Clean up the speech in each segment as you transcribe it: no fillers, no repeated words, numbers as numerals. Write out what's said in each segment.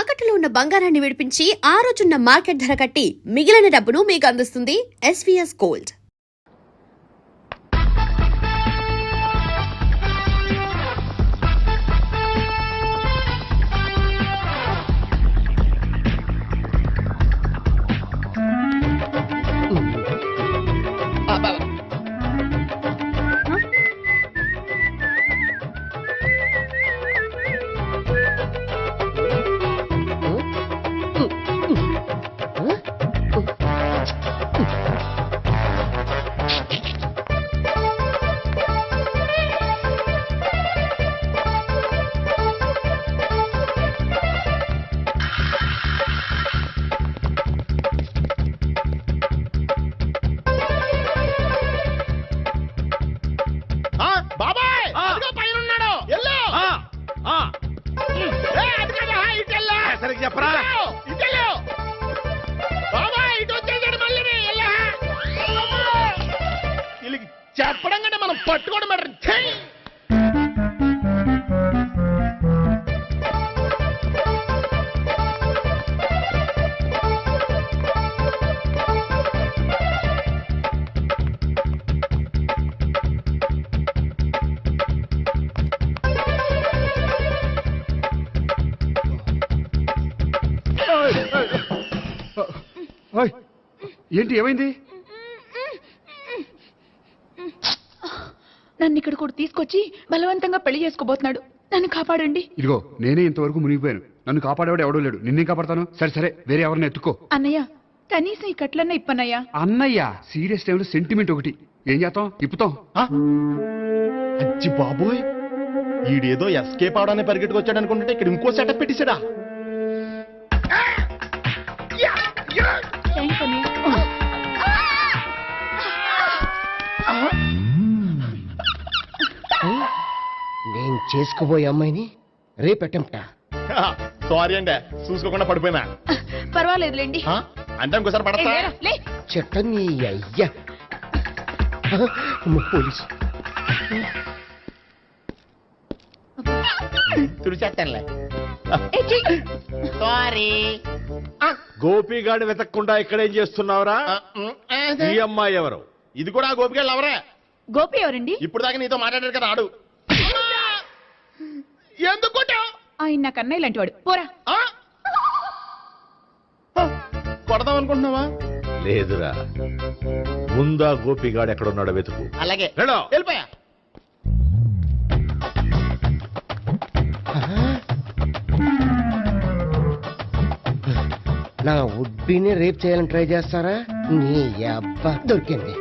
తాకట్టులో ఉన్న బంగారాన్ని విడిపించి ఆ రోజున్న మార్కెట్ ధర కట్టి మిగిలిన డబ్బును మీకు అందిస్తుంది ఎస్వీఎస్ గోల్డ్. చెప్పడం మనం పట్టుకోవడం ఏంటి ఏమైంది? నన్ను ఇక్కడ కూడా తీసుకొచ్చి బలవంతంగా పెళ్లి చేసుకోబోతున్నాడు. నన్ను కాపాడండి. ఇదిగో నేనే ఇంతవరకు మునిగిపోయాను. నన్ను కాపాడేవాడు ఎవడో లేడు. నిన్నే కాపాడతాను. సరే సరే వేరే ఎవరిని ఎత్తుకో. అన్నయ్య కనీసం ఈ కట్లన్నా ఇప్పన్నయ్యా. అన్నయ్య సీరియస్ టైంలో సెంటిమెంట్ ఒకటి. ఏం చేస్తాం? ఇప్పుతాం. అచ్చి బాబోయ్, ఈడేదో ఎస్కేప్ అవడానికి పరిగెట్టుకొచ్చాడు అనుకుంటే ఇక్కడ ఇంకో సెటప్ పెట్టేశాడా? నేను చేసుకోబోయే అమ్మాయిని రేపెట్టంట. సారీ అండి, చూసుకోకుండా పడిపోయినా. పర్వాలేదులేండి. అంటే ఇంకోసారి పడతా. చెట్ట నీ అయ్యా పోలీసు తుడిచేస్తానులే. సారీ. గోపిగాడి వెతక్కుండా ఇక్కడేం చేస్తున్నావురా? ఈ అమ్మాయి ఎవరు? ఇది కూడా గోపిగాళ్ళు ఎవరే? గోపి ఎవరండి? ఇప్పుడు దాకా నీతో మాట్లాడారు కదా ఆడు. ఎందుకు ఆయన నాకు అన్నయ్య లాంటి వాడు. పోరా. కొడదాం అనుకుంటున్నావా? లేదురా, ముందా గోపిగాడు ఎక్కడున్నాడో వెతుకు. అలాగే వెళ్ళో. వెళ్ళిపోయా. నా ఉడ్బీని రేప్ చేయాలని ట్రై చేస్తారా? నీ అబ్బా దొరికింది.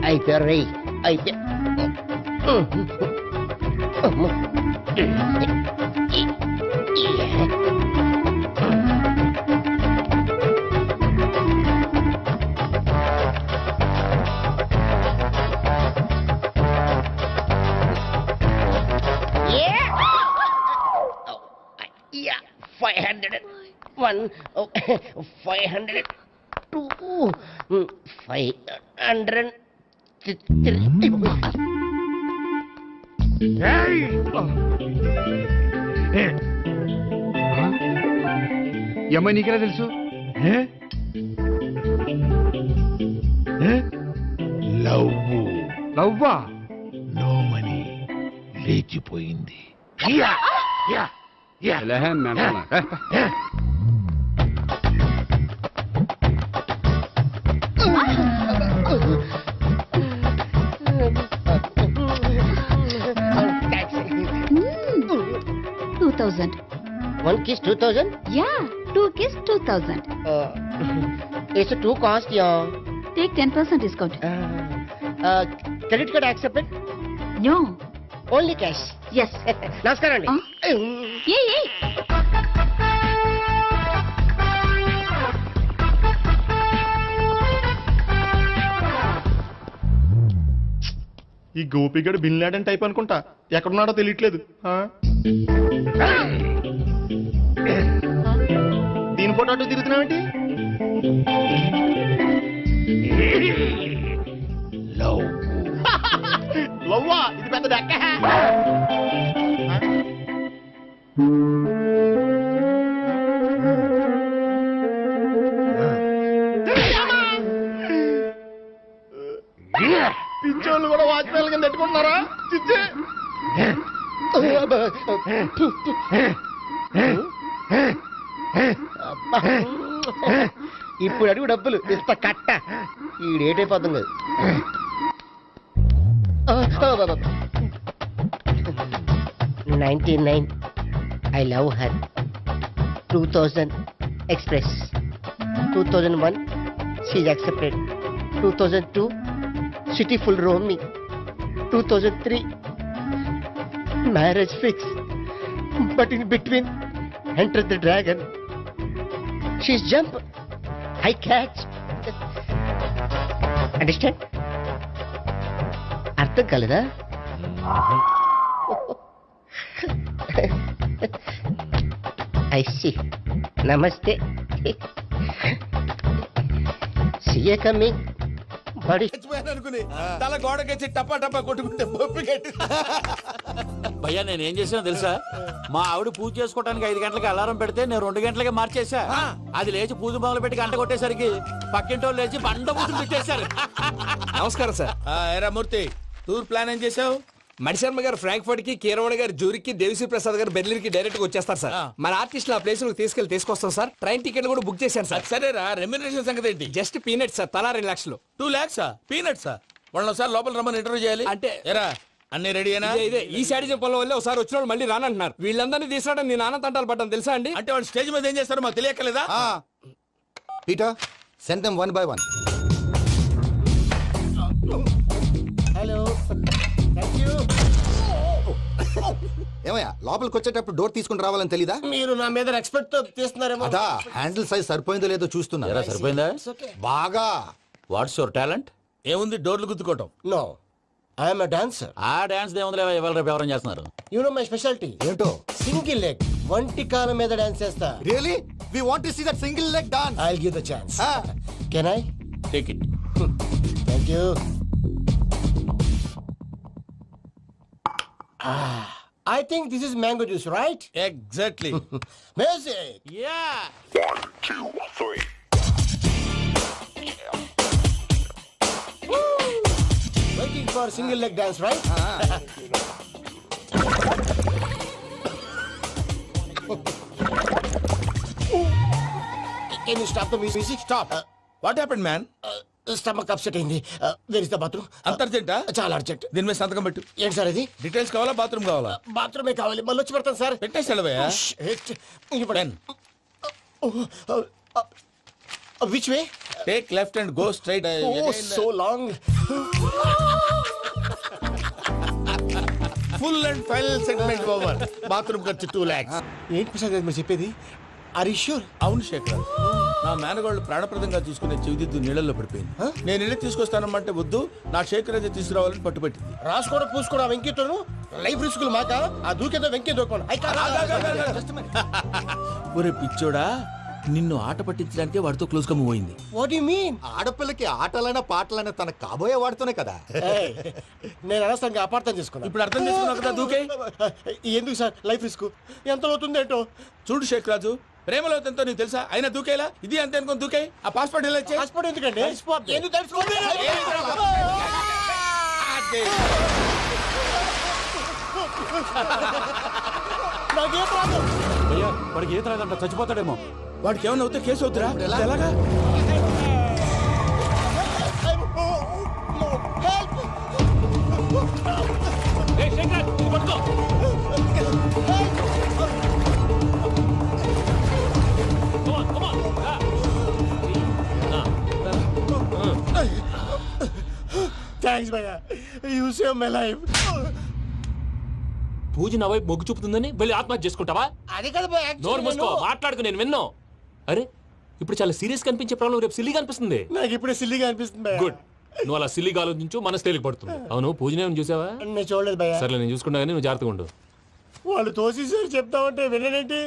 అయిపోయారు రై అయిపోయా. One, 500, 2, 500, 3. ఈ అమ్మాయి నీకెలా తెలుసు? లవ్వా? నో మనీ లేచిపోయింది. One kiss 2000? Yeah, 2 kiss 2000. It's a 2 cost, yeah. Take 10% discount. Credit card accepted? No. Only cash. Yes. నమస్కారం అండి. Hey. ఈ గోపిగడు బిన్ లాడెన్ టైప్ అనుకుంటా. ఎక్కడున్నాడో తెలియట్లేదు. దీని ఫోటో అటు తిరుగుతున్నావేంటి? లవ్వా? ఇది పెద్ద దక్క. వాళ్ళు కూడా వాచ్మెన్ కింద పెట్టుకుంటున్నారా చిచ్చే ఇప్పుడు అడుగు డబ్బులు ఇస్తా కట్ట ఈడేటైపోతుంది కదా 99 I love her 2000 express 2001 she's accepted 2002 city full roaming 2003 marriage fix but in between enter the dragon she's jump I catch understand అర్థం కాలేదా I see. Namaste. See you coming. Buddy. అనుకుని తల గోడకెచ్చి టపా టపా కొట్టుకుంటే బొప్పికెట్టి భయ్యా నేనేం చేసానో తెలుసా మా ఆవిడ పూజ చేసుకోవడానికి 5 గంటలకి అలారం పెడితే నేను 2 గంటలకే మార్చేసా అది లేచి పూజ మొదలు పెట్టి గంట కొట్టేసరికి పక్కింటోళ్ళు లేచి బండ పూజలు పెట్టేశారు. నమస్కారం సార్. ఏరా మూర్తి టూర్ ప్లాన్ ఏం చేసావు? మణిశర్మ గారు ఫ్రాంక్ఫర్ట్ కి, కీరవాణి గారు జూరిక్ కి, దేవిశ్రీ ప్రసాద్ గారు బెర్లిన్ కి డైరెక్ట్ గా వచ్చేస్తారు సార్. మన ఆర్టిస్ట్ ఆ ప్లేస్ తీసుకొస్తాం సార్. ట్రైన్ టికెట్ కూడా బుక్ చేశాను సార్. సరేరా, రెమ్యూనరేషన్ సంగతి ఏంటి? జస్ట్ పీనట్ సార్, తలా 2 లక్షలు. 2 lakhs పీనట్సా? వాళ్ళని ఒకసారి లోపల రమ్మని ఇంటర్వ్యూ చేయాలి. అంటే ఎరా అన్ని రెడీ అయినా? ఇదే ఈ శాడిజం పొలం వల్ల ఒకసారి వచ్చిన వాళ్ళు మళ్ళీ రానంటున్నారు. వీళ్ళందరినీ తీసుకురావడం నేను నాన్న తంటాలు పడ్డాను తెలుసా అండి. అంటే వాళ్ళు స్టేజ్ మీద ఏం చేస్తారో మాకు తెలియక్కలేదా? Peter send them 1 by 1. Hello. Thank you. ఏమయ్యా లోపలికి వచ్చేటప్పుడు డోర్ తీసుకుని రావాలని తెలీదా? మీరు నా మీద ఎక్స్పెక్ట్ తో తీస్తున్నారేమో. అదా హ్యాండిల్ సైజ్ సరిపోయిందో లేదో చూస్తున్నా. ఎరా సరిపోయిందా? బాగా. What's your talent? ఏముంది డోర్లు గుద్దుకోవటం? No. I am a dancer. ఆ డాన్స్ దేవుందిలే, ఇవాళ రేపు ఎవరైనా చేస్తున్నారు. You know my specialty. ఏంటో? Single leg. వంటి కాలం మీద డాన్స్ చేస్తా. Really we want to see that single leg dance. I'll give the chance. Can I? Take it. Thank you. I think this is mango juice, right? Exactly. Music. Yeah Waiting for single leg dance, right? Can you stop the music? Stop. What happened man? Stomach upset అయింది. Where is the bathroom? అంత అర్జెంటా? చాలా urgent. దీని మీద సంతకం పెట్టు. ఏంటి sir ఇది? డీటెయిల్స్ కావాలా బాత్రూమ్ కావాలా? బాత్రూమే కావాలి. మళ్ళీ వచ్చి పెడతాను సార్. పెట్టేసి వెళ్ళవయ్యా. Which way? Take left and go straight. Oh, so long. Full and final segment over. Bathroom ఖర్చు 2 lakhs. ఏంటి ప్రసాద్ గారు మీరు చెప్పేది? Are you sure? అవును శేఖర్, నా మేనగోళ్ళు ప్రాణప్రదంగా తీసుకునే చెవిదిద్దు నీళ్ళల్లో పడిపోయింది. నేను ఇల్లు తీసుకొస్తానమ్మంటే వద్దు, నా శేఖర్ అయితే తీసుకురావాలని పట్టుబట్టింది. రాసుకోవడం పూసుకోవడం ఆ వెంకీతోను లైఫ్ రిస్కులు మాక. ఆ దూకేదో వెంకీ దూకోండి. ఒరే పిచ్చోడా, నిన్ను ఆట పట్టించడానికే వాడితో క్లోజ్ గా మూవ్ అయింది. What you mean? ఆడపిల్లకి ఆటలైనా పాటలైనా తన కాబోయే వాడితోనే కదా. నేను అనవసరంగా అపార్థం చేసుకున్నా. ఇప్పుడు అర్థం చేసుకున్నావు కదా, దూకే. ఎందుకు సార్ లైఫ్ రిస్క్? ఎంత అవుతుంది ఏంటో చూడు శేఖర్ రాజు, ప్రేమలో ఎంతో నీకు తెలుసా? అయినా దూకేలా? ఇది అంతే అనుకుని దూకే. ఆ పాస్పోర్ట్ ఎలా ఇచ్చే? పాస్పోర్ట్ ఎందుకండి? ఎందుకు తెలుసుకోండి? నాకేం ప్రాబ్లం? భయ్యా వాడికి ఈత రాదంట, చచ్చిపోతాడేమో. వాడికి ఏమన్నా అవుతే కేసు అవుతురా? ఎలాగా? థ్యాంక్స్ భయ్యా, యూ సేవ్ మై లైఫ్. పూజ నా వైపు మొగ్గు చూపుతుందని వెళ్ళి ఆత్మహత్య చేసుకుంటావా? అది కదా భయ్యా. నోరు మూసుకో, మాట్లాడుకు, నేను విన్నో. అరే ఇప్పుడు చాలా సీరియస్ కనిపించే ప్రాబ్లం రేపు సిల్లీగా అనిపిస్తుంది. నాకు ఇప్పుడే సిల్లిగా అనిపిస్తుంది భయ్యా. గుడ్, నువ్వు అలా సిల్లీగా ఆలోచించు, మనసు తేలిక పడుతుంది. అవును పూజనే చూసావా? నేను చూడలేదు భయ్యా. సరే నేను చూసుకుంటా కానీ నువ్వు జాగ్రత్తగా ఉండు. వాళ్ళు తోసేసారు చెప్తామంటే విననేంటి?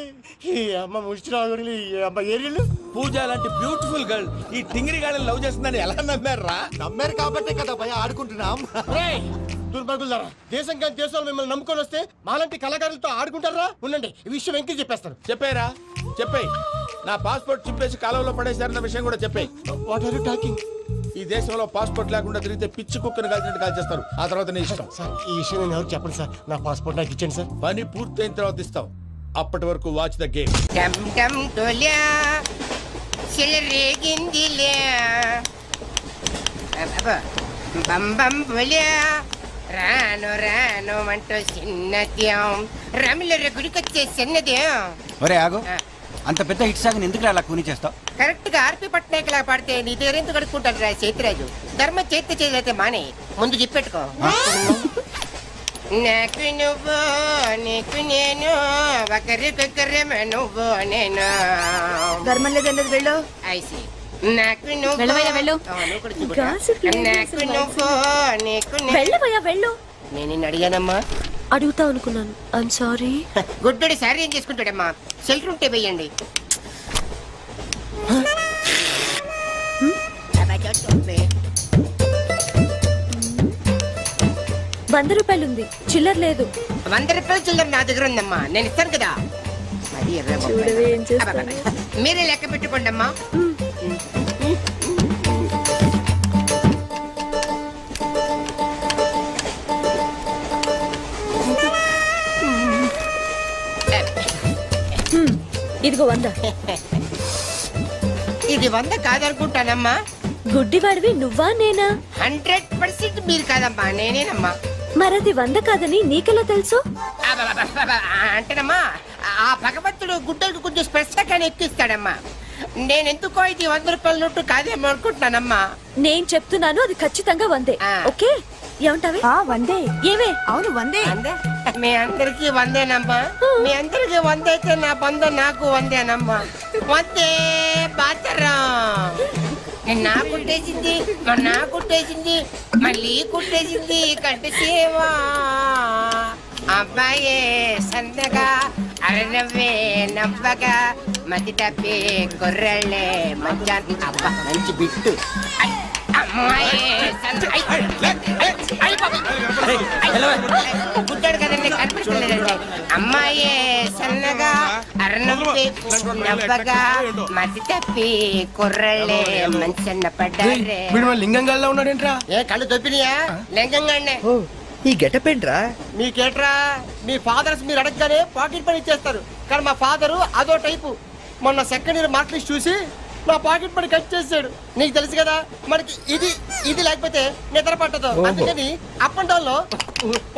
ఈ అమ్మ ముష్టి రాగుడి, ఈ అమ్మ ఏరియలు. పూజ లాంటి బ్యూటిఫుల్ గర్ల్ ఈ టింగిరి గాడిని లవ్ చేస్తుందని ఎలా నమ్మారా? నమ్మారు కాబట్టే కదా భయ ఆడుకుంటున్నాం. దుర్భగులారా, దేశం కానీ దేశాలు మిమ్మల్ని నమ్ముకొని వస్తే మాలాంటి కళాకారులతో ఆడుకుంటారా? ఉండండి, ఈ విషయం వెంకీ చెప్పేస్తాను. చెప్పారా? చెప్పే. నా పాస్పోర్ట్ చింపేసి కాలంలో పడేశారన్న విషయం కూడా చెప్పే. What are you talking? ఈ దేశంలో పాస్పోర్ట్ లేకుండా తిరిగితే పిచ్చి కుక్కను కాల్చినట్టు కాల్చేస్తారు. ఆ తర్వాత నీ ఇష్టం. సార్ ఈ విషయం నేను ఎవరికి చెప్పండి సార్. నా పాస్పోర్ట్ నాకు ఇచ్చేయండి సార్. పని పూర్తయిన తర్వాత ఇస్తాం. అప్పటి వరకు వాచ్ ద గేమ్. టమ్ టమ్ టోల్యా చెలరేగిందిలే బం బం బోల్యా రాను రాను అంటూ చిన్నద్యం రమిల గుడికొచ్చే చిన్నద్యం. ఒరే ఆగు, అంత పెద్ద హిట్ సాగ్ ఎందుకు అలా కూని చేస్తావు? కరెక్ట్ గా ఆర్పి పట్నాయక్ లా పాడితే నీ దగ్గర ఎందుకు కడుక్కుంటాడు రా చేతిరాజు. ధర్మ చేతి చేదైతే మానే ముందు చెప్పెట్టుకో. నాకు నువ్వు నీకు నేను ఒకరికొకరు నువ్వు నేను. ధర్మం లేదన్నది వెళ్ళు. ఐసి నాకు నువ్వు వెళ్ళవయ్యా, వెళ్ళు. నువ్వు కూడా చూపురా. నాకు నువ్వు నీకు వెళ్ళవయ్యా వెళ్ళు. నేను నిన్ను అడిగానమ్మా. అడుగుతా అనుకున్నాను. I'm sorry. గుడ్డోడి సారీ ఏం చేసుకుంటాడమ్మా. షెల్టర్ ఉంటే వెయ్యండి. ₹100 ఉంది, చిల్లర లేదు. ₹100 చిల్లర నా దగ్గర ఉందమ్మా, నేను ఇస్తాను కదా. అది మీరే లెక్క పెట్టుకోండి అమ్మా. ఇదిగో 100. ఇది 100 కాదనుకుంటానమ్మా. గుడ్డివాడివి నువ్వా నేనా? 100% మీరు కాదమ్మా, నేనేనమ్మా. మరది 100 కాదని నీకెలా తెలుసు? అంటేనమ్మా ఆ భగవంతుడు గుడ్డలకు కొంచెం స్పెషల్గానే ఎక్కిస్తాడమ్మా. నేనెందుకో ఇది ₹100 నోటు కాదేమో అనుకుంటున్నానమ్మా. నేను చెప్తున్నాను, అది ఖచ్చితంగా 100. ఓకే ఏమంటావే? 100. ఏమే? అవును 100. మీ అందరికి 100నమ్మా. మీ అందరికి 100 అయితే నా బంధ నాకు 100నమ్మా. 100 బాతరం. నా కుట్టేసింది, నా కుట్టేసింది, మళ్ళీ కుట్టేసింది కంటి సేవా. అబ్బాయే సందగా అరనవ్వే నవ్వగా మతి తప్పి కుర్రళ్ళే మంచి. అబ్బా మంచి బిట్టు. గుడ్డాడు కదండి, కనిపించలేదండి. అమ్మాయే సన్నగా అరనవ్వే నవ్వగా మతి తప్పి కుర్రళ్ళే మంచన్న పడ్డారే. లింగంగా ఉన్నాడేంట్రా? ఏ కళ్ళు తొప్పినాయా? లింగంగా ఈ గెటప్ ఏంట్రా? మీకేట్రా, మీ ఫాదర్స్ మీరు అడగగానే పాకెట్ పని ఇచ్చేస్తారు. కానీ మా ఫాదరు అదో టైపు. మొన్న సెకండ్ ఇయర్ మార్క్ లిస్ట్ చూసి నా పాకెట్ పని కట్ చేసాడు. నీకు తెలుసు కదా, మనకి ఇది ఇది లేకపోతే నిద్ర పట్టదు. అందుకని అప్ అండ్ డౌన్ లో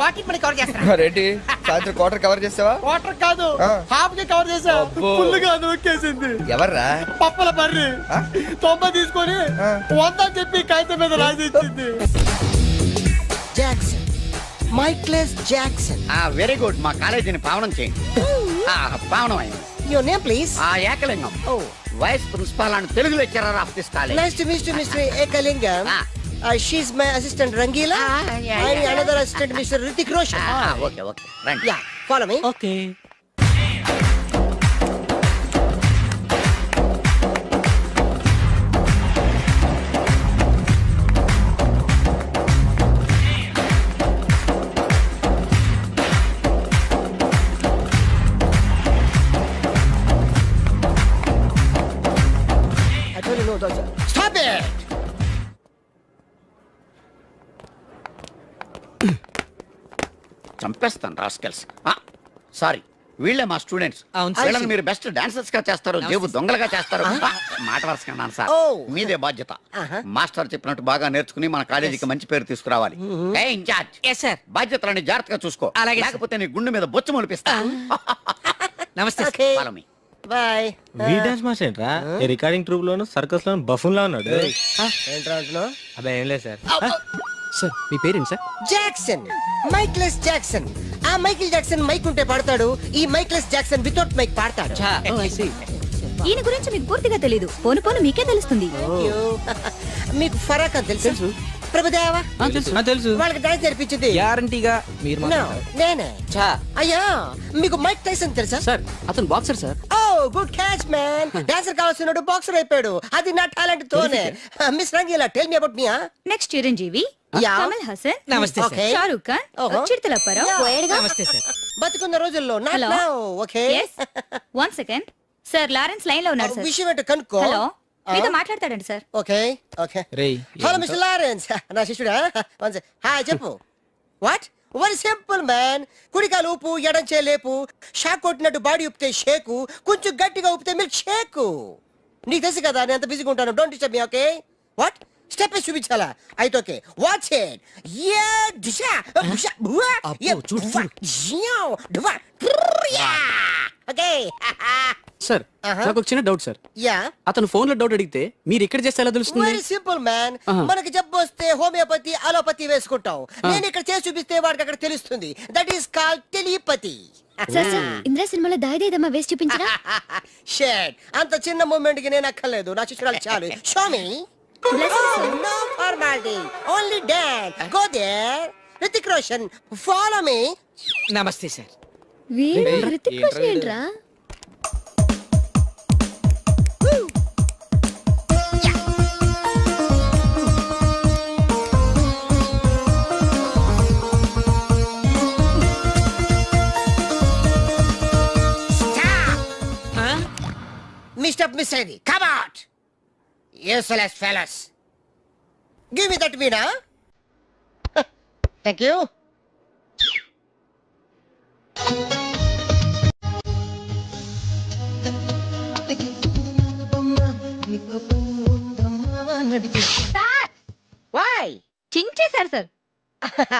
పాకెట్ మనీ కవర్ చేస్తా. రెడ్డి సాయంత్రం క్వార్టర్ కవర్ చేసావా? వాటర్ కాదు, హాఫ్ కి కవర్ చేసా. ఫుల్ గా నొక్కేసింది. ఎవర్రా? పప్పల బర్రి 90 తీసుకొని 100 చెప్పి కాగితం మీద రాసి ఇచ్చింది. Jackson, Michael Jackson. Very good, మా కాలేజీని పావనం చేయండి. పావనం అయింది. Your name please? Ekalingam. Vice principal and Telugu lecturer of this college. Nice to meet you mister Ekalingam. She's my assistant Rangila. And another assistant Mr. Hrithik Roshan. Okay, రండి. Yeah, follow me. Okay. I don't know those. Stop it! చంపేస్తాను rascals. Sorry, వీళ్ళే మా students. అవును, వీళ్ళని మీరు best dancers గా చేస్తారు, జేబు దొంగలుగా చేస్తారు. మాట వరుసకన్నాను సార్, మీదే బాధ్యత. మాస్టర్ చెప్పినట్టు బాగా నేర్చుకుని మన కాలేజీకి మంచి పేరు తీసుకురావాలి. ఏ ఇన్ఛార్జ్, బాధ్యతలని జాగ్రత్తగా చూసుకో, లేకపోతే నీ గుండె మీద బొచ్చు మొలిపిస్తా. నమస్తే. Follow me. Bye. We dance master ఏంట్రా? ఈ రికార్డింగ్ ట్రూప్ లోను సర్కస్ లోను బఫూన్ లా ఉన్నాడు. ఏంట్రా అంటున్నావు? అబ్బాయి ఏం లేదు సార్. సార్ మీ పేరేంటి సార్? Jackson, Michael Jackson. ఆ మైకిల్ జాక్సన్ మైక్ ఉంటే పాడతాడు, ఈ మైక్లెస్ జాక్సన్ వితౌట్ మైక్ పాడతాడు. ఈయన గురించి మీకు పూర్తిగా తెలీదు. పోను పోను మీకే తెలుస్తుంది. మీకు ఫరాక్ అని తెలుసు? ప్రభుదేవా తెలుసు. వాళ్ళకి డాన్స్ నేర్పించింది గ్యారంటీగా మీరు No, నేనే. అయ్యా, మీకు మైక్ టైసన్ తెలుసా? సార్ అతను boxer sir. Oh good catch man. Dancer కావాల్సినాడు బాక్సర్ అయిపోయాడు. అది నా టాలెంట్ తోనే. Miss Rangeela, tell me about me. Next Chiranjeevi, Yeah. Kamal Haasan, namaste sir. Okay. Shahrukh Khan, ఓహో. చిరుతలప్పారావు, పోయేడుగా. నమస్తే సార్. బతుకున్న రోజుల్లో not Hello. now, okay? Yes. 1 second. Sir Lawrence line లో ఉన్నారు సార్. విషయం ఏంటో కనుక్కో. హలో మీతో మాట్లాడతాడండి sir. Okay okay hello mister Lawrence నా శిష్యుడా హాయ్ చెప్పు వాట్ వెరీ సింపుల్ మ్యాన్ కుడికాలు ఊపు ఎడం లేపు షాక్ కొట్టినట్టు బాడీ ఊపితే షేకు కొంచెం గట్టిగా ఊపితే మిల్క్ షేకు నీకు తెలుసు కదా నేను ఎంత బిజీగా ఉంటాను don't disturb me okay what step చూపించాలా అయితే ఓకే వాచ్ ఇట్ యా దిశా బుషా బువా యా ఓకే సార్ నాకు ఒక చిన్న డౌట్ సార్. యా అతను ఫోన్ లో డౌట్ అడిగితే మీరు ఇక్కడ చేస్తే ఎలా తెలుస్తుంది? వెరీ సింపుల్ మ్యాన్ మనకి జబ్బు వస్తే హోమియోపతి అలోపతి వేసుకుంటాం నేను ఇక్కడ చేసి చూపిస్తే వాడికి అక్కడ తెలుస్తుంది that is call telepathy sir sir Indra సినిమాలో దాయిదేదమ్మా వేసి చూపించరా? షేట్ అంత చిన్న మూమెంట్ కి నేను అక్కర్లేదు నా శిష్యురాలు చాలు show me no formality only dance go there Hrithik Roshan follow me నమస్తే సార్. వీడు హృతిక్ రోషన్ ఏంట్రా? Mr. Missedi, come out! Useless fellas. Give me that Veena. Thank you. Why? చించేశారు సార్.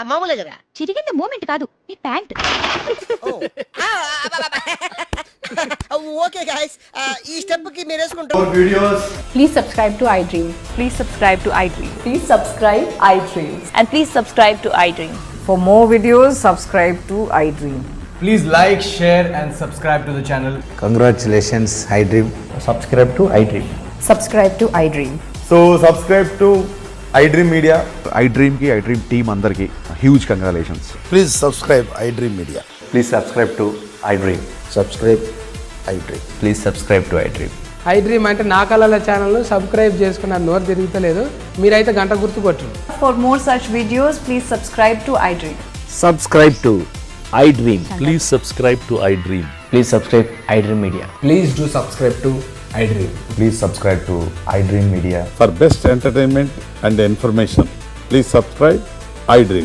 మామూలే కదా చిరిగింది మూమెంట్ కాదు మీ ప్యాంట్. ఓకే గైస్ ఈ స్టెప్ కి మీరు వేసుకుంటారు Please subscribe to iDream. Please subscribe to iDream. Please subscribe iDream. And please subscribe to iDream. For more videos, subscribe to iDream. Please like, share and subscribe to the channel. Congratulations iDream. Subscribe to iDream. Subscribe to iDream. So subscribe to iDream media. iDream కి iDream team అందరికి huge congratulations. Please subscribe iDream media. Please subscribe to iDream. Subscribe iDream. Please subscribe to iDream. iDream అంటే నా కళల channel subscribe చేసుకున్న నోరు తిరుగుతలేదు మీరైతే గంట గుర్తు కొట్టండి. For more such videos, please subscribe to iDream. Subscribe to iDream. Please subscribe to iDream. Please subscribe iDream media. Please do subscribe to iDream. Please subscribe to iDream media. For best entertainment and information please subscribe iDream.